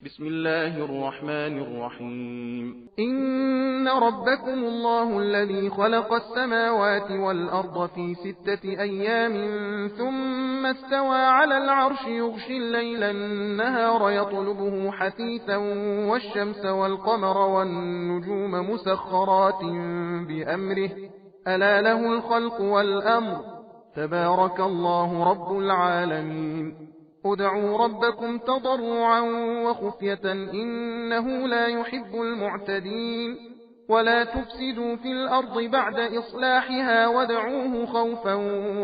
بسم الله الرحمن الرحيم إن ربكم الله الذي خلق السماوات والأرض في 6 أيام ثم استوى على العرش يغشي الليل النهار يطلبه حثيثا والشمس والقمر والنجوم مسخرات بأمره ألا له الخلق والأمر تبارك الله رب العالمين ادعوا ربكم تضرعا وخفية إنه لا يحب المعتدين ولا تفسدوا في الأرض بعد إصلاحها وادعوه خوفا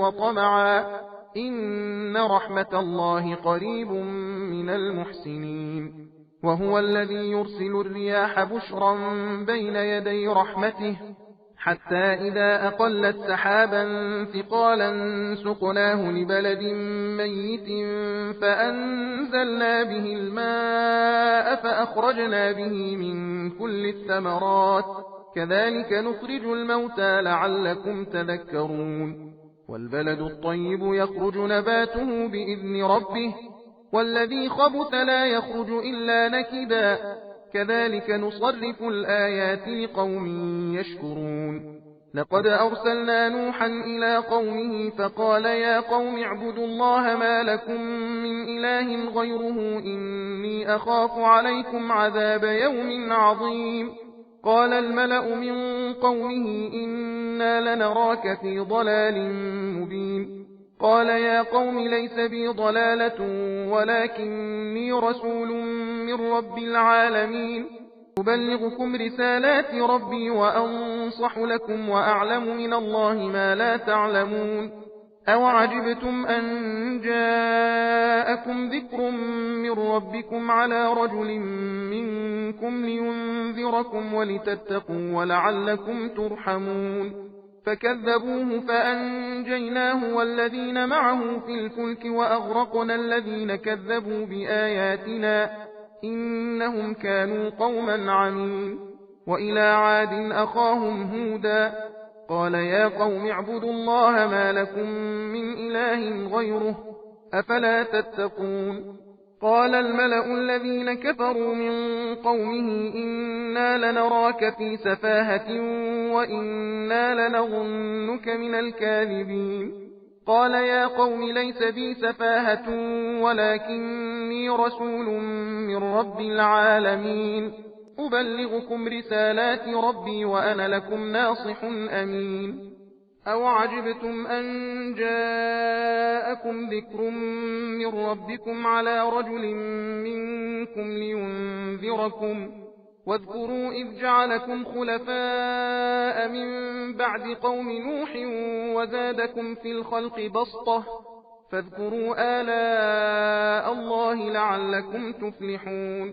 وطمعا إن رحمة الله قريب من المحسنين وهو الذي يرسل الرياح بشرا بين يدي رحمته حتى إذا أقلت سحابا ثقالا سقناه لبلد ميت فأنزلنا به الماء فأخرجنا به من كل الثمرات كذلك نخرج الموتى لعلكم تذكرون والبلد الطيب يخرج نباته بإذن ربه والذي خبث لا يخرج إلا نكدا كذلك نصرف الآيات لقوم يشكرون لقد أرسلنا نوحا إلى قومه فقال يا قوم اعبدوا الله ما لكم من إله غيره إني أخاف عليكم عذاب يوم عظيم قال الملأ من قومه إنا لنراك في ضلال مبين قال يا قوم ليس بي ضلالة ولكني رسول من رب العالمين أبلغكم رسالات ربي وأنصح لكم وأعلم من الله ما لا تعلمون أوعجبتم أن جاءكم ذكر من ربكم على رجل منكم لينذركم ولتتقوا ولعلكم ترحمون فكذبوه فأنجيناه والذين معه في الفلك وأغرقنا الذين كذبوا بآياتنا إنهم كانوا قوما عمين وإلى عاد أخاهم هودا قال يا قوم اعبدوا الله ما لكم من إله غيره أفلا تتقون قال الملأ الذين كفروا من قومه إنا لنراك في سفاهة وإنا لنظنك من الكاذبين قال يا قوم ليس بي سفاهة ولكني رسول من رب العالمين أبلغكم رسالات ربي وأنا لكم ناصح أمين أوعجبتم أن جاءكم ذكر من ربكم على رجل منكم لينذركم واذكروا إذ جعلكم خلفاء من بعد قوم نوح وزادكم في الخلق بسطة فاذكروا آلاء الله لعلكم تفلحون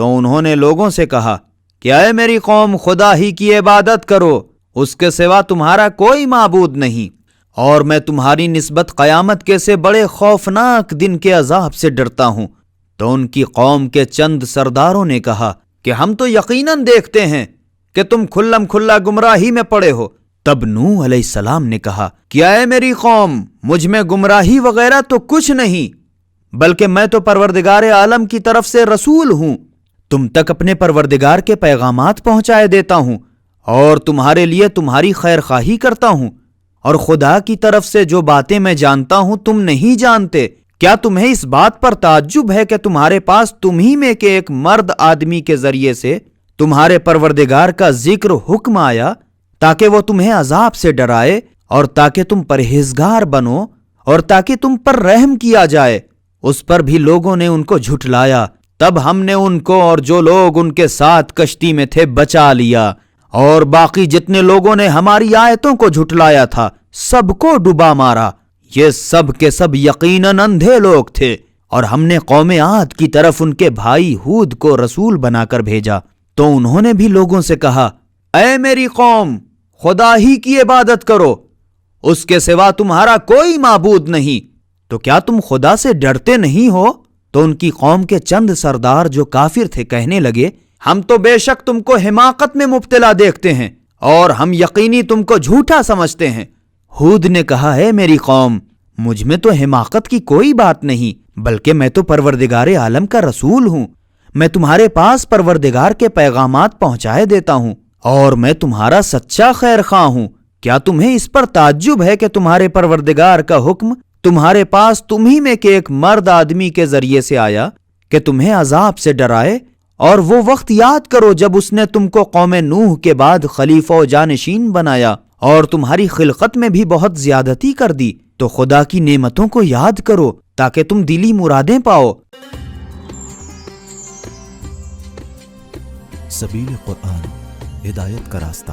تو انہوں نے لوگوں سے کہا کہ اے میری قوم، خدا ہی کی عبادت کرو، اس کے سوا تمہارا کوئی معبود نہیں، اور میں تمہاری نسبت قیامت کے سے بڑے خوفناک دن کے عذاب سے ڈرتا ہوں۔ تو ان کی قوم کے چند سرداروں نے کہا کہ ہم تو یقیناً دیکھتے ہیں کہ تم کھلم کھلا گمراہی میں پڑے ہو۔ تب نوح علیہ السلام نے کہا کہ اے میری قوم، مجھ میں گمراہی وغیرہ تو کچھ نہیں، بلکہ میں تو پروردگار عالم کی طرف سے رسول ہوں، تم تک اپنے پروردگار کے پیغامات پہنچائے دیتا ہوں، اور تمہارے لیے تمہاری خیر خواہی کرتا ہوں، اور خدا کی طرف سے جو باتیں میں جانتا ہوں تم نہیں جانتے۔ کیا تمہیں اس بات پر تعجب ہے کہ تمہارے پاس تم ہی میں کے ایک مرد آدمی کے ذریعے سے تمہارے پروردگار کا ذکر حکم آیا تاکہ وہ تمہیں عذاب سے ڈرائے، اور تاکہ تم پرہیزگار بنو، اور تاکہ تم پر رحم کیا جائے؟ اس پر بھی لوگوں نے ان کو جھٹلایا۔ تب ہم نے ان کو اور جو لوگ ان کے ساتھ کشتی میں تھے بچا لیا، اور باقی جتنے لوگوں نے ہماری آیتوں کو جھٹلایا تھا سب کو ڈبا مارا۔ یہ سب کے سب یقیناً اندھے لوگ تھے، اور ہم نے قوم عاد کی طرف ان کے بھائی ہود کو رسول بنا کر بھیجا، تو انہوں نے بھی لوگوں سے کہا اے میری قوم، خدا ہی کی عبادت کرو، اس کے سوا تمہارا کوئی معبود نہیں۔ تو کیا تم خدا سے ڈرتے نہیں ہو؟ تو ان کی قوم کے چند سردار جو کافر تھے کہنے لگے ہم تو بے شک تم کو حماقت میں مبتلا دیکھتے ہیں، اور ہم یقینی تم کو جھوٹا سمجھتے ہیں۔ ہود نے کہا ہے میری قوم، مجھ میں تو حماقت کی کوئی بات نہیں، بلکہ میں تو پروردگار عالم کا رسول ہوں، میں تمہارے پاس پروردگار کے پیغامات پہنچائے دیتا ہوں، اور میں تمہارا سچا خیر خواہ ہوں۔ کیا تمہیں اس پر تعجب ہے کہ تمہارے پروردگار کا حکم تمہارے پاس تم ہی میں کے ایک مرد آدمی کے ذریعے سے آیا کہ تمہیں عذاب سے ڈرائے؟ اور وہ وقت یاد کرو جب اس نے تم کو قوم نوح کے بعد خلیفہ و جانشین بنایا، اور تمہاری خلقت میں بھی بہت زیادتی کر دی، تو خدا کی نعمتوں کو یاد کرو تاکہ تم دلی مرادیں پاؤ۔ سبیل قرآن، ہدایت کا راستہ۔